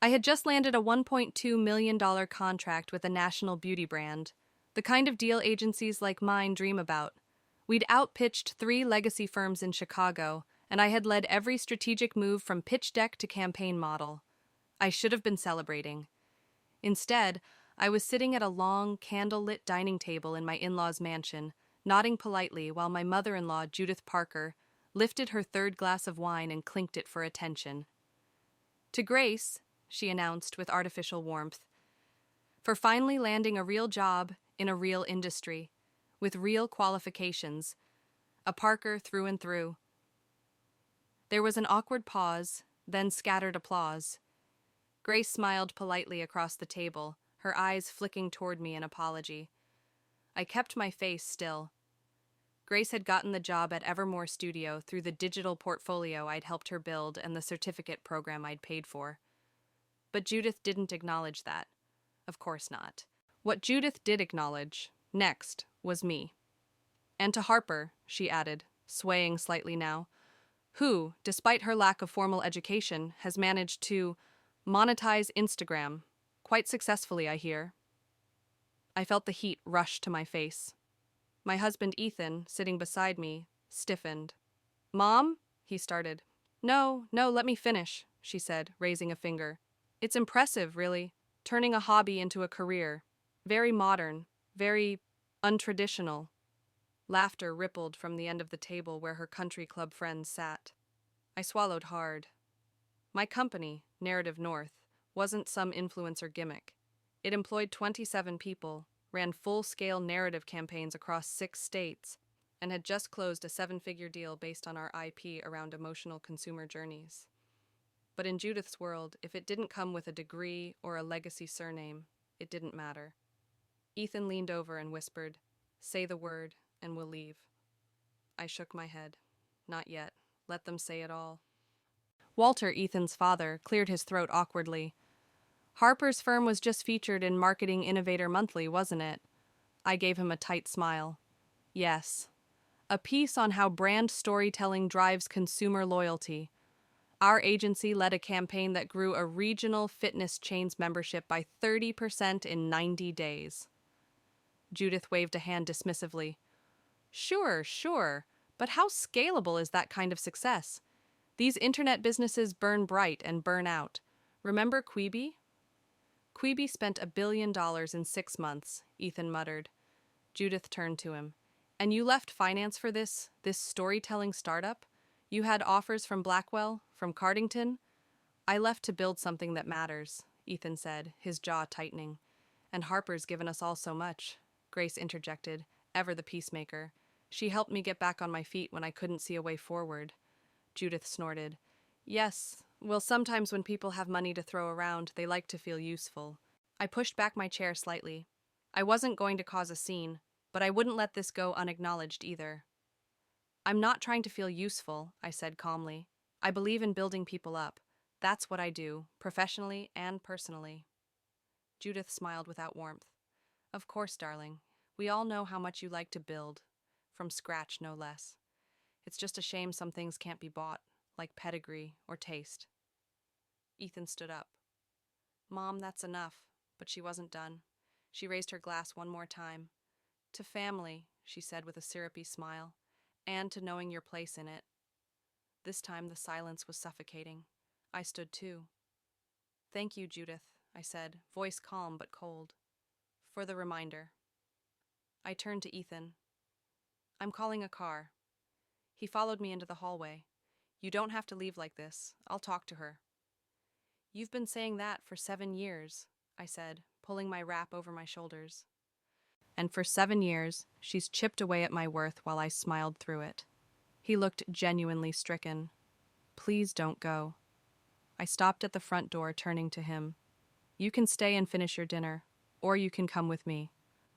I had just landed a $1.2 million contract with a national beauty brand, the kind of deal agencies like mine dream about. We'd outpitched three legacy firms in Chicago, and I had led every strategic move from pitch deck to campaign model. I should have been celebrating. Instead, I was sitting at a long, candle-lit dining table in my in-laws' mansion, nodding politely while my mother-in-law, Judith Parker, lifted her third glass of wine and clinked it for attention. To Grace, she announced with artificial warmth, for finally landing a real job in a real industry, with real qualifications, a Parker through and through. There was an awkward pause, then scattered applause. Grace smiled politely across the table, her eyes flicking toward me in apology. I kept my face still. Grace had gotten the job at Evermore Studio through the digital portfolio I'd helped her build and the certificate program I'd paid for. But Judith didn't acknowledge that. Of course not. What Judith did acknowledge, next, was me. And to Harper, she added, swaying slightly now, who, despite her lack of formal education, has managed to monetize Instagram, quite successfully, I hear. I felt the heat rush to my face. My husband Ethan, sitting beside me, stiffened. Mom? He started. No, let me finish, she said, raising a finger. It's impressive, really, turning a hobby into a career. Very modern, very untraditional. Laughter rippled from the end of the table where her country club friends sat. I swallowed hard. My company, Narrative North, wasn't some influencer gimmick. It employed 27 people, ran full-scale narrative campaigns across 6 states, and had just closed a 7-figure deal based on our IP around emotional consumer journeys. But in Judith's world, if it didn't come with a degree or a legacy surname, it didn't matter. Ethan leaned over and whispered, "Say the word, and we'll leave." I shook my head. Not yet. Let them say it all. Walter, Ethan's father, cleared his throat awkwardly. Harper's firm was just featured in Marketing Innovator Monthly, wasn't it? I gave him a tight smile. Yes. A piece on how brand storytelling drives consumer loyalty. Our agency led a campaign that grew a regional fitness chain's membership by 30% in 90 days. Judith waved a hand dismissively. Sure, but how scalable is that kind of success? These internet businesses burn bright and burn out. Remember Quibi? Quibi spent $1 billion in 6 months, Ethan muttered. Judith turned to him. And you left finance for this storytelling startup? You had offers from Blackwell, from Cardington? I left to build something that matters, Ethan said, his jaw tightening. And Harper's given us all so much, Grace interjected, ever the peacemaker. She helped me get back on my feet when I couldn't see a way forward. Judith snorted. Yes, well, sometimes when people have money to throw around, they like to feel useful. I pushed back my chair slightly. I wasn't going to cause a scene, but I wouldn't let this go unacknowledged either. I'm not trying to feel useful, I said calmly. I believe in building people up. That's what I do, professionally and personally. Judith smiled without warmth. Of course, darling. We all know how much you like to build. From scratch, no less. It's just a shame some things can't be bought, like pedigree or taste. Ethan stood up. Mom, that's enough. But she wasn't done. She raised her glass one more time. To family, she said with a syrupy smile, and to knowing your place in it. This time the silence was suffocating. I stood too. Thank you, Judith, I said, voice calm but cold, for the reminder. I turned to Ethan. I'm calling a car. He followed me into the hallway. You don't have to leave like this. I'll talk to her. You've been saying that for 7 years, I said, pulling my wrap over my shoulders. And for 7 years, she's chipped away at my worth while I smiled through it. He looked genuinely stricken. Please don't go. I stopped at the front door, turning to him. You can stay and finish your dinner, or you can come with me.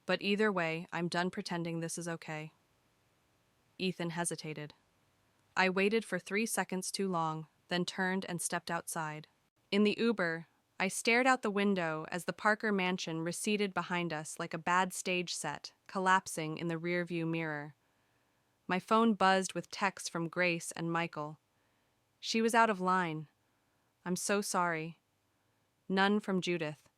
But either way, I'm done pretending this is okay. Ethan hesitated. I waited for 3 seconds too long, then turned and stepped outside. In the Uber, I stared out the window as the Parker mansion receded behind us like a bad stage set, collapsing in the rearview mirror. My phone buzzed with texts from Grace and Michael. She was out of line. I'm so sorry. None from Judith.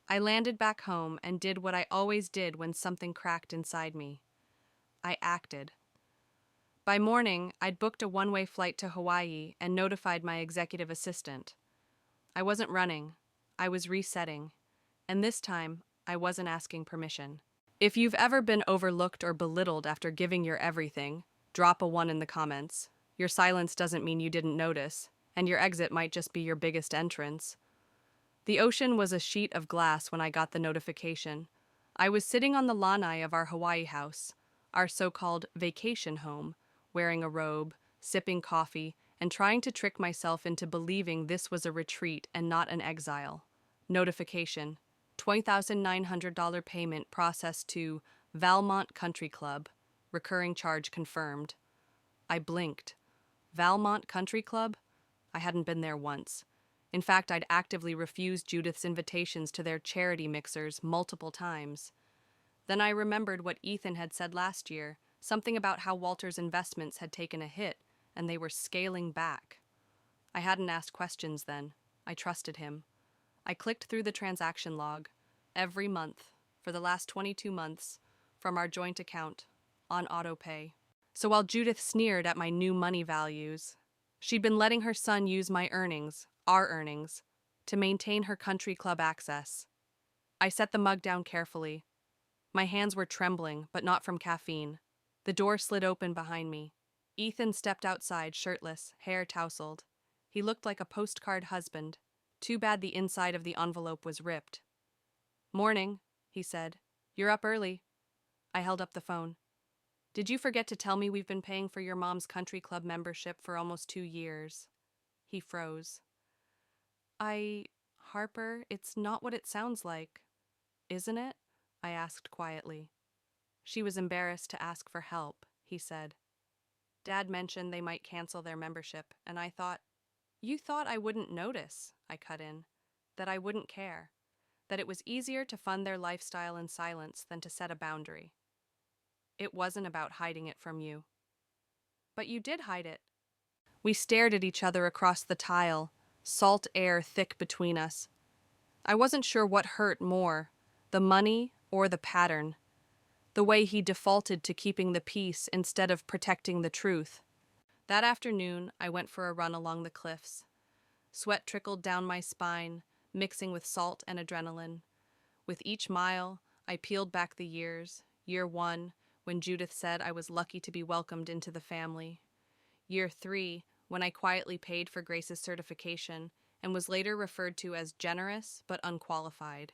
I landed back home and did what I always did when something cracked inside me. I acted. By morning, I'd booked a one-way flight to Hawaii and notified my executive assistant. I wasn't running, I was resetting, and this time, I wasn't asking permission. If you've ever been overlooked or belittled after giving your everything, drop a 1 in the comments. Your silence doesn't mean you didn't notice, and your exit might just be your biggest entrance. The ocean was a sheet of glass when I got the notification. I was sitting on the lanai of our Hawaii house, our so-called vacation home, wearing a robe, sipping coffee, and trying to trick myself into believing this was a retreat and not an exile. Notification: $20,900 payment processed to Valmont Country Club. Recurring charge confirmed. I blinked. Valmont Country Club? I hadn't been there once. In fact, I'd actively refused Judith's invitations to their charity mixers multiple times. Then I remembered what Ethan had said last year, something about how Walter's investments had taken a hit, and they were scaling back. I hadn't asked questions then. I trusted him. I clicked through the transaction log, every month, for the last 22 months, from our joint account, on autopay. So while Judith sneered at my new money values, she'd been letting her son use my earnings, our earnings, to maintain her country club access. I set the mug down carefully. My hands were trembling, but not from caffeine. The door slid open behind me. Ethan stepped outside, shirtless, hair tousled. He looked like a postcard husband. Too bad the inside of the envelope was ripped. "Morning," he said. "You're up early." I held up the phone. "Did you forget to tell me we've been paying for your mom's country club membership for almost 2 years?" He froze. Harper, it's not what it sounds like. Isn't it?" I asked quietly. She was embarrassed to ask for help, he said. Dad mentioned they might cancel their membership, and I thought, "You thought I wouldn't notice," I cut in, "that I wouldn't care, that it was easier to fund their lifestyle in silence than to set a boundary. It wasn't about hiding it from you." "But you did hide it." We stared at each other across the tile, salt air thick between us. I wasn't sure what hurt more, the money or the pattern, the way he defaulted to keeping the peace instead of protecting the truth. That afternoon, I went for a run along the cliffs. Sweat trickled down my spine, mixing with salt and adrenaline. With each mile, I peeled back the years. Year 1, when Judith said I was lucky to be welcomed into the family. Year 3, when I quietly paid for Grace's certification and was later referred to as generous but unqualified.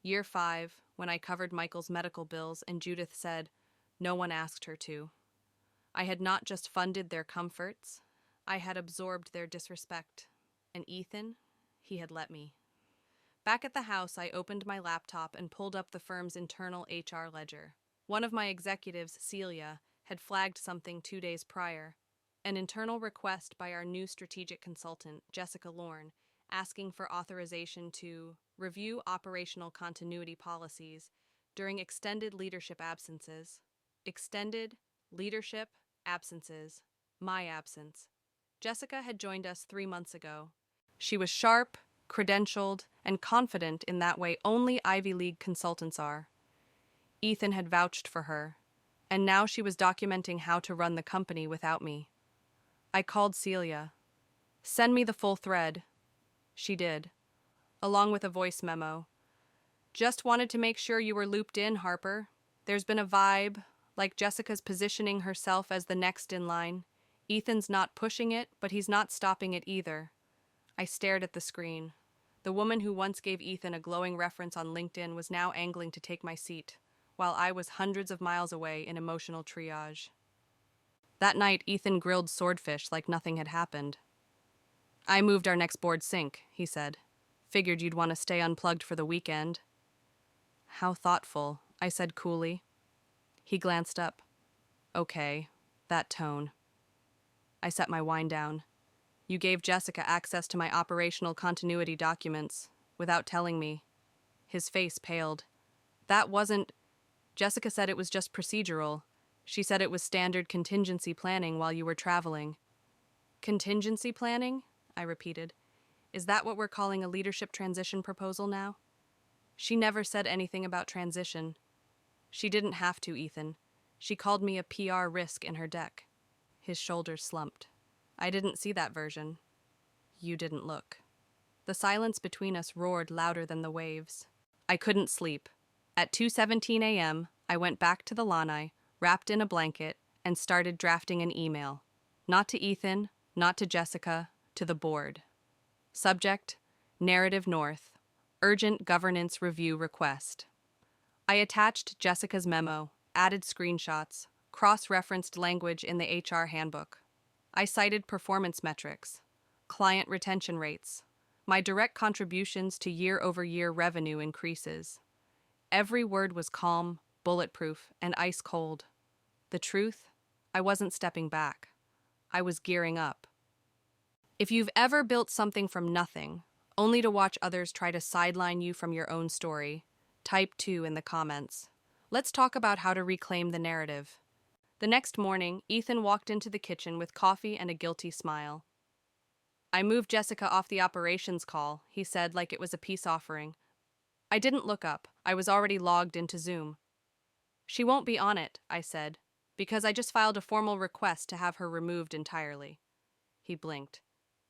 Year 5, when I covered Michael's medical bills and Judith said, no one asked her to. I had not just funded their comforts, I had absorbed their disrespect. And Ethan, he had let me. Back at the house, I opened my laptop and pulled up the firm's internal HR ledger. One of my executives, Celia, had flagged something 2 days prior, an internal request by our new strategic consultant, Jessica Lorne, asking for authorization to review operational continuity policies during extended leadership absences. Extended leadership absences. My absence. Jessica had joined us 3 months ago. She was sharp, credentialed, and confident in that way only Ivy League consultants are. Ethan had vouched for her, and now she was documenting how to run the company without me. I called Celia. "Send me the full thread." She did, along with a voice memo. "Just wanted to make sure you were looped in, Harper. There's been a vibe, like Jessica's positioning herself as the next in line. Ethan's not pushing it, but he's not stopping it either." I stared at the screen. The woman who once gave Ethan a glowing reference on LinkedIn was now angling to take my seat, while I was hundreds of miles away in emotional triage. That night, Ethan grilled swordfish like nothing had happened. "I moved our next board sync," he said. "Figured you'd want to stay unplugged for the weekend." "How thoughtful," I said coolly. He glanced up. "Okay, that tone." I set my wine down. "You gave Jessica access to my operational continuity documents, without telling me." His face paled. "That wasn't—" Jessica said it was just procedural. She said it was standard contingency planning while you were traveling." "Contingency planning?" I repeated. Is that what we're calling a leadership transition proposal now? She never said anything about transition. She didn't have to, Ethan. She called me a PR risk in her deck. His shoulders slumped. I didn't see that version. You didn't look. The silence between us roared louder than the waves. I couldn't sleep. At 2:17 a.m., I went back to the lanai, wrapped in a blanket, and started drafting an email. Not to Ethan, not to Jessica, to the board. Subject: Narrative North. Urgent governance review request. I attached Jessica's memo, added screenshots, cross-referenced language in the HR handbook. I cited performance metrics, client retention rates, my direct contributions to year-over-year revenue increases. Every word was calm, bulletproof, and ice cold. The truth? I wasn't stepping back. I was gearing up. If you've ever built something from nothing, only to watch others try to sideline you from your own story, type 2 in the comments. Let's talk about how to reclaim the narrative. The next morning, Ethan walked into the kitchen with coffee and a guilty smile. I moved Jessica off the operations call, he said like it was a peace offering. I didn't look up. I was already logged into Zoom. She won't be on it, I said, because I just filed a formal request to have her removed entirely. He blinked.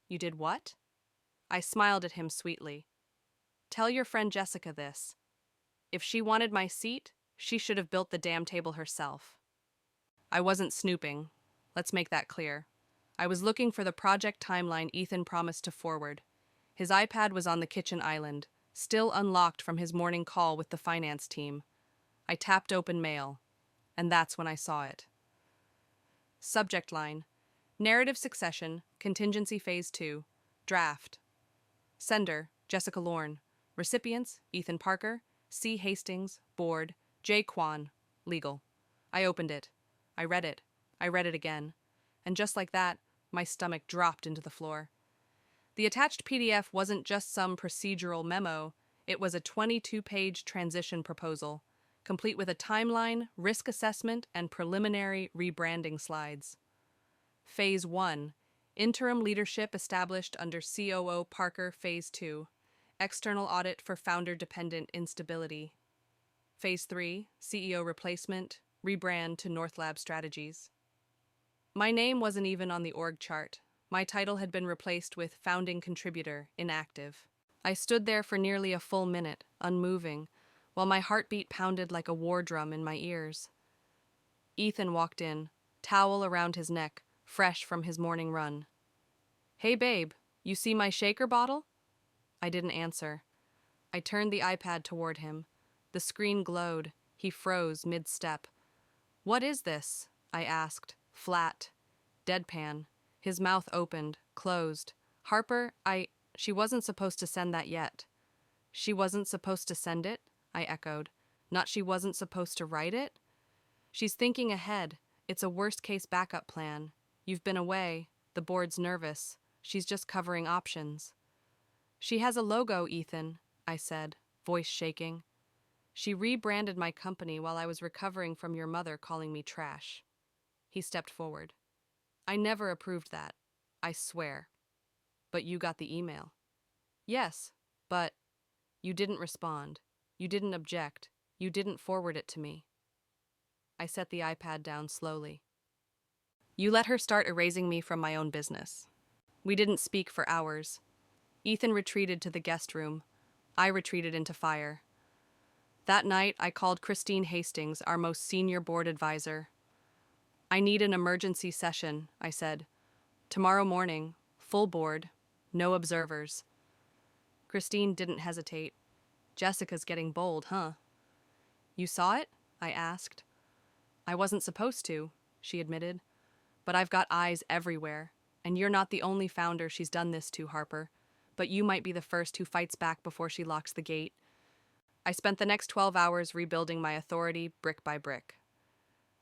You did what? I smiled at him sweetly. Tell your friend Jessica this. If she wanted my seat, she should have built the damn table herself. I wasn't snooping. Let's make that clear. I was looking for the project timeline Ethan promised to forward. His iPad was on the kitchen island, still unlocked from his morning call with the finance team. I tapped open mail, and that's when I saw it. Subject line: Narrative Succession, Contingency Phase 2, Draft. Sender: Jessica Lorne. Recipients: Ethan Parker, C. Hastings, Board, J. Kwan, Legal. I opened it. I read it. I read it again. And just like that, my stomach dropped into the floor. The attached PDF wasn't just some procedural memo, it was a 22-page transition proposal, complete with a timeline, risk assessment, and preliminary rebranding slides. Phase 1. Interim leadership established under COO Parker. Phase 2. External audit for founder-dependent instability. Phase 3. CEO replacement, rebrand to Northlab Strategies. My name wasn't even on the org chart. My title had been replaced with Founding Contributor, Inactive. I stood there for nearly a full minute, unmoving, while my heartbeat pounded like a war drum in my ears. Ethan walked in, towel around his neck, fresh from his morning run. Hey babe, you see my shaker bottle? I didn't answer. I turned the iPad toward him. The screen glowed. He froze mid-step. What is this? I asked, flat, deadpan. His mouth opened, closed. Harper, she wasn't supposed to send that yet. She wasn't supposed to send it? I echoed. Not she wasn't supposed to write it? She's thinking ahead. It's a worst-case backup plan. You've been away. The board's nervous. She's just covering options. She has a logo, Ethan, I said, voice shaking. She rebranded my company while I was recovering from your mother calling me trash. He stepped forward. I never approved that. I swear. But you got the email. Yes, but you didn't respond. You didn't object. You didn't forward it to me. I set the iPad down slowly. You let her start erasing me from my own business. We didn't speak for hours. Ethan retreated to the guest room. I retreated into fire. That night, I called Christine Hastings, our most senior board advisor. I need an emergency session, I said. Tomorrow morning, full board, no observers. Christine didn't hesitate. Jessica's getting bold, huh? You saw it? I asked. I wasn't supposed to, she admitted. But I've got eyes everywhere, and you're not the only founder she's done this to, Harper. But you might be the first who fights back before she locks the gate. I spent the next 12 hours rebuilding my authority brick by brick.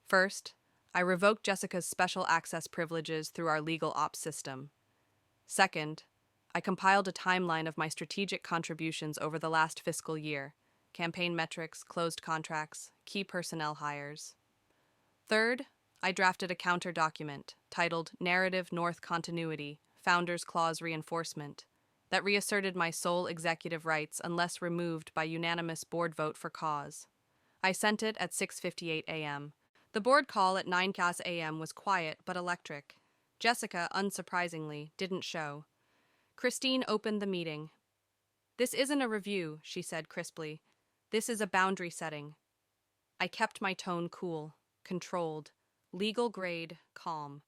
First, I revoked Jessica's special access privileges through our legal ops system. Second, I compiled a timeline of my strategic contributions over the last fiscal year, campaign metrics, closed contracts, key personnel hires. Third, I drafted a counter document titled Narrative North Continuity, Founders Clause Reinforcement, that reasserted my sole executive rights unless removed by unanimous board vote for cause. I sent it at 6:58 a.m. The board call at 9 a.m. was quiet but electric. Jessica, unsurprisingly, didn't show. Christine opened the meeting. "This isn't a review," she said crisply. "This is a boundary setting." I kept my tone cool, controlled, legal grade, calm.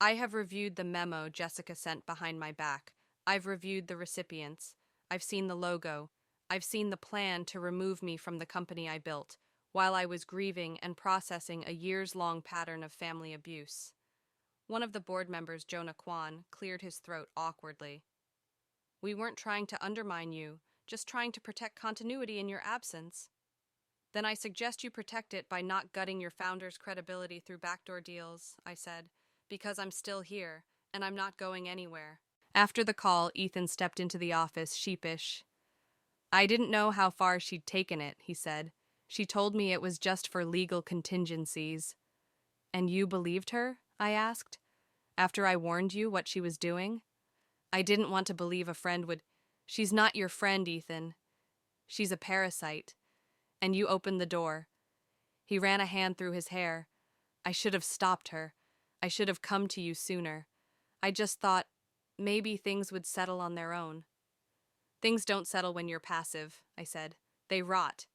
"I have reviewed the memo Jessica sent behind my back. I've reviewed the recipients. I've seen the logo. I've seen the plan to remove me from the company I built, while I was grieving and processing a years-long pattern of family abuse." One of the board members, Jonah Kwan, cleared his throat awkwardly. "We weren't trying to undermine you, just trying to protect continuity in your absence." "Then I suggest you protect it by not gutting your founder's credibility through backdoor deals," I said, "because I'm still here, and I'm not going anywhere." After the call, Ethan stepped into the office, sheepish. "I didn't know how far she'd taken it," he said. "She told me it was just for legal contingencies." "And you believed her?" I asked. "After I warned you what she was doing?" "I didn't want to believe a friend would—" "She's not your friend, Ethan. She's a parasite. And you opened the door." He ran a hand through his hair. "I should have stopped her. I should have come to you sooner. I just thought maybe things would settle on their own." "Things don't settle when you're passive," I said. "They rot."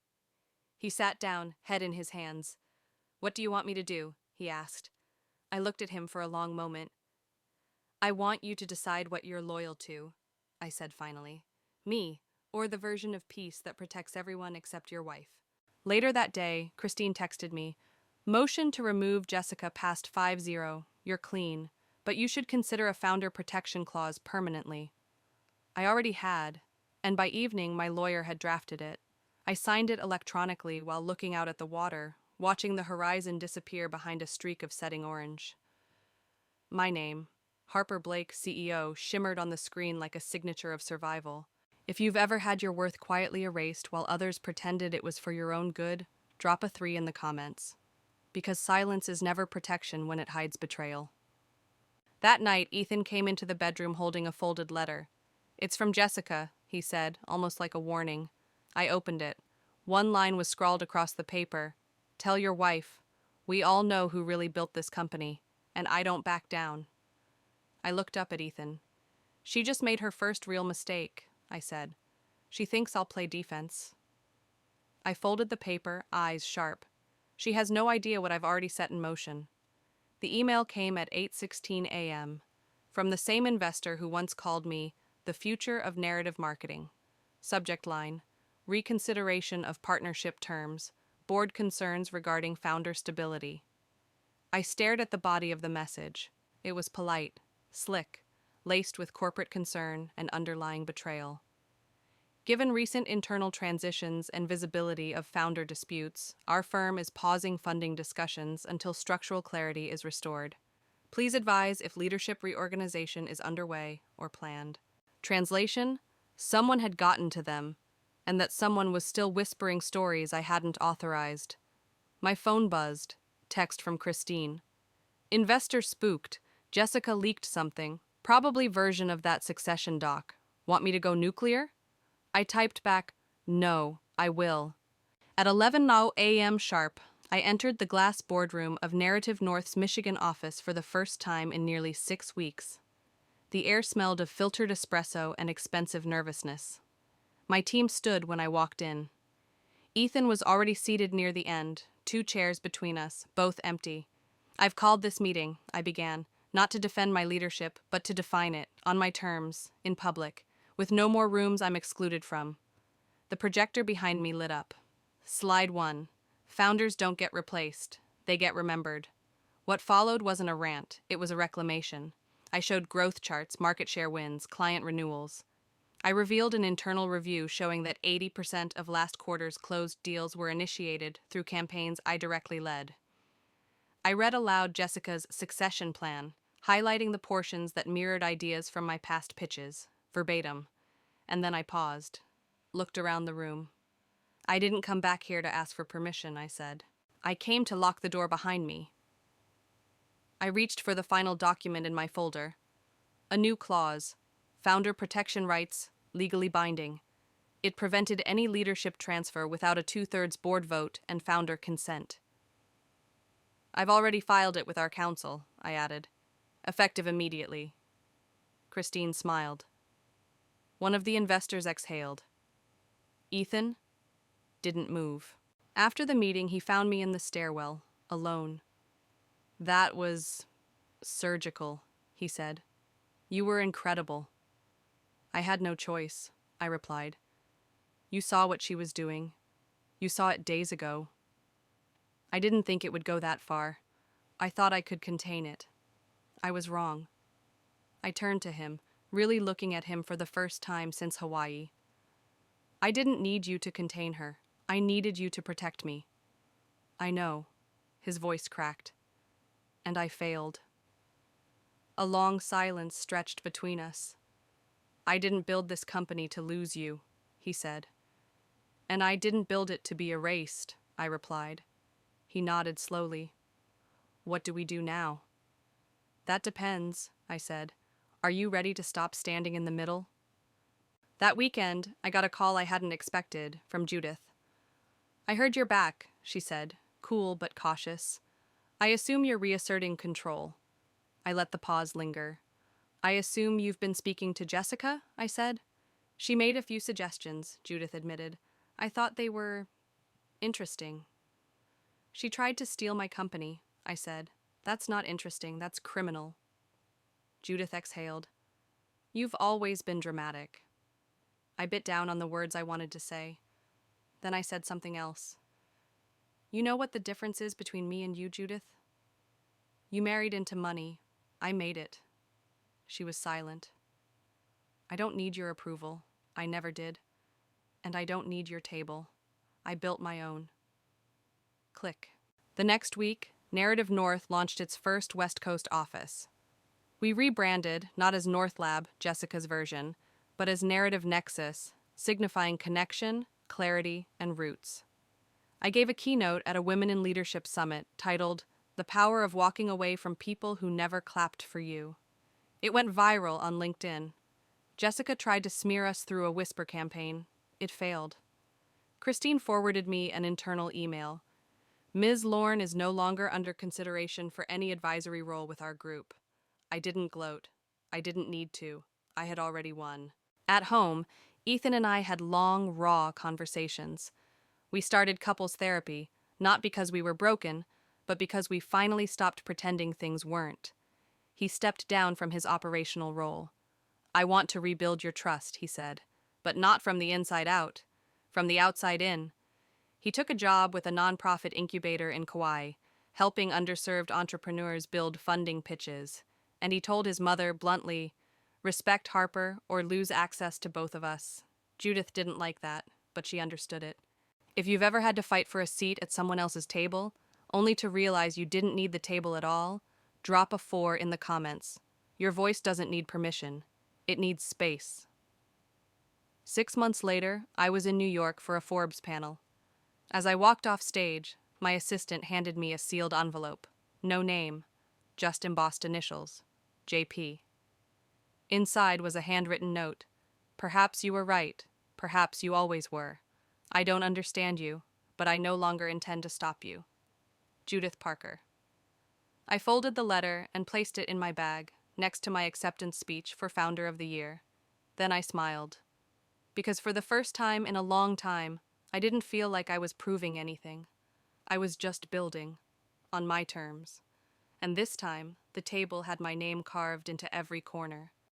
He sat down, head in his hands. "What do you want me to do?" he asked. I looked at him for a long moment. "I want you to decide what you're loyal to," I said finally. "Me, or the version of peace that protects everyone except your wife." Later that day, Christine texted me, "Motion to remove Jessica past 5-0. You're clean, but you should consider a founder protection clause permanently." I already had, and by evening my lawyer had drafted it. I signed it electronically while looking out at the water, watching the horizon disappear behind a streak of setting orange. My name, Harper Blake, CEO, shimmered on the screen like a signature of survival. If you've ever had your worth quietly erased while others pretended it was for your own good, drop a 3 in the comments. Because silence is never protection when it hides betrayal. That night, Ethan came into the bedroom holding a folded letter. "It's from Jessica," he said, almost like a warning. I opened it. One line was scrawled across the paper. "Tell your wife. We all know who really built this company, and I don't back down." I looked up at Ethan. "She just made her first real mistake," I said. "She thinks I'll play defense." I folded the paper, eyes sharp. "She has no idea what I've already set in motion." The email came at 8:16 a.m. from the same investor who once called me the future of narrative marketing. Subject line: reconsideration of partnership terms, board concerns regarding founder stability. I stared at the body of the message. It was polite, slick, laced with corporate concern and underlying betrayal. "Given recent internal transitions and visibility of founder disputes, our firm is pausing funding discussions until structural clarity is restored. Please advise if leadership reorganization is underway or planned." Translation: someone had gotten to them, and that someone was still whispering stories I hadn't authorized. My phone buzzed. Text from Christine. "Investor spooked. Jessica leaked something. Probably version of that Succession doc. Want me to go nuclear?" I typed back, "No, I will." At 11:00 a.m. sharp, I entered the glass boardroom of Narrative North's Michigan office for the first time in nearly 6 weeks. The air smelled of filtered espresso and expensive nervousness. My team stood when I walked in. Ethan was already seated near the end, 2 chairs between us, both empty. "I've called this meeting," I began, "not to defend my leadership, but to define it, on my terms, in public, with no more rooms I'm excluded from." The projector behind me lit up. Slide 1. Founders don't get replaced. They get remembered. What followed wasn't a rant, it was a reclamation. I showed growth charts, market share wins, client renewals. I revealed an internal review showing that 80% of last quarter's closed deals were initiated through campaigns I directly led. I read aloud Jessica's succession plan, highlighting the portions that mirrored ideas from my past pitches, verbatim. And then I paused, looked around the room. "I didn't come back here to ask for permission," I said. "I came to lock the door behind me." I reached for the final document in my folder. A new clause. Founder protection rights, legally binding. It prevented any leadership transfer without a 2/3 board vote and founder consent. I've already filed it with our council, I added. Effective immediately. Christine smiled. One of the investors exhaled. Ethan didn't move. After the meeting, he found me in the stairwell, alone. That was surgical, he said. You were incredible. I had no choice, I replied. You saw what she was doing. You saw it days ago. I didn't think it would go that far. I thought I could contain it. I was wrong. I turned to him, really looking at him for the first time since Hawaii. I didn't need you to contain her. I needed you to protect me. I know. His voice cracked. And I failed. A long silence stretched between us. I didn't build this company to lose you, he said. And I didn't build it to be erased, I replied. He nodded slowly. What do we do now? That depends, I said. Are you ready to stop standing in the middle? That weekend, I got a call I hadn't expected from Judith. I heard you're back, she said, cool but cautious. I assume you're reasserting control. I let the pause linger. I assume you've been speaking to Jessica, I said. She made a few suggestions, Judith admitted. I thought they were interesting. She tried to steal my company, I said. That's not interesting, that's criminal. Judith exhaled. You've always been dramatic. I bit down on the words I wanted to say. Then I said something else. You know what the difference is between me and you, Judith? You married into money. I made it. She was silent. I don't need your approval. I never did. And I don't need your table. I built my own. Click. The next week, Narrative North launched its first West Coast office. We rebranded, not as North Lab, Jessica's version, but as Narrative Nexus, signifying connection, clarity, and roots. I gave a keynote at a Women in Leadership Summit titled The Power of Walking Away from People Who Never Clapped for You. It went viral on LinkedIn. Jessica tried to smear us through a whisper campaign. It failed. Christine forwarded me an internal email. Ms. Lorne is no longer under consideration for any advisory role with our group. I didn't gloat. I didn't need to. I had already won. At home, Ethan and I had long, raw conversations. We started couples therapy, not because we were broken, but because we finally stopped pretending things weren't. He stepped down from his operational role. I want to rebuild your trust, he said, but not from the inside out, from the outside in. He took a job with a nonprofit incubator in Kauai, helping underserved entrepreneurs build funding pitches, and he told his mother bluntly, respect Harper or lose access to both of us. Judith didn't like that, but she understood it. If you've ever had to fight for a seat at someone else's table, only to realize you didn't need the table at all, drop a 4 in the comments. Your voice doesn't need permission. It needs space. 6 months later, I was in New York for a Forbes panel. As I walked off stage, my assistant handed me a sealed envelope. No name, just embossed initials. JP. Inside was a handwritten note. Perhaps you were right. Perhaps you always were. I don't understand you, but I no longer intend to stop you. Judith Parker. I folded the letter and placed it in my bag, next to my acceptance speech for Founder of the Year. Then I smiled. Because for the first time in a long time, I didn't feel like I was proving anything. I was just building, on my terms. And this time, the table had my name carved into every corner.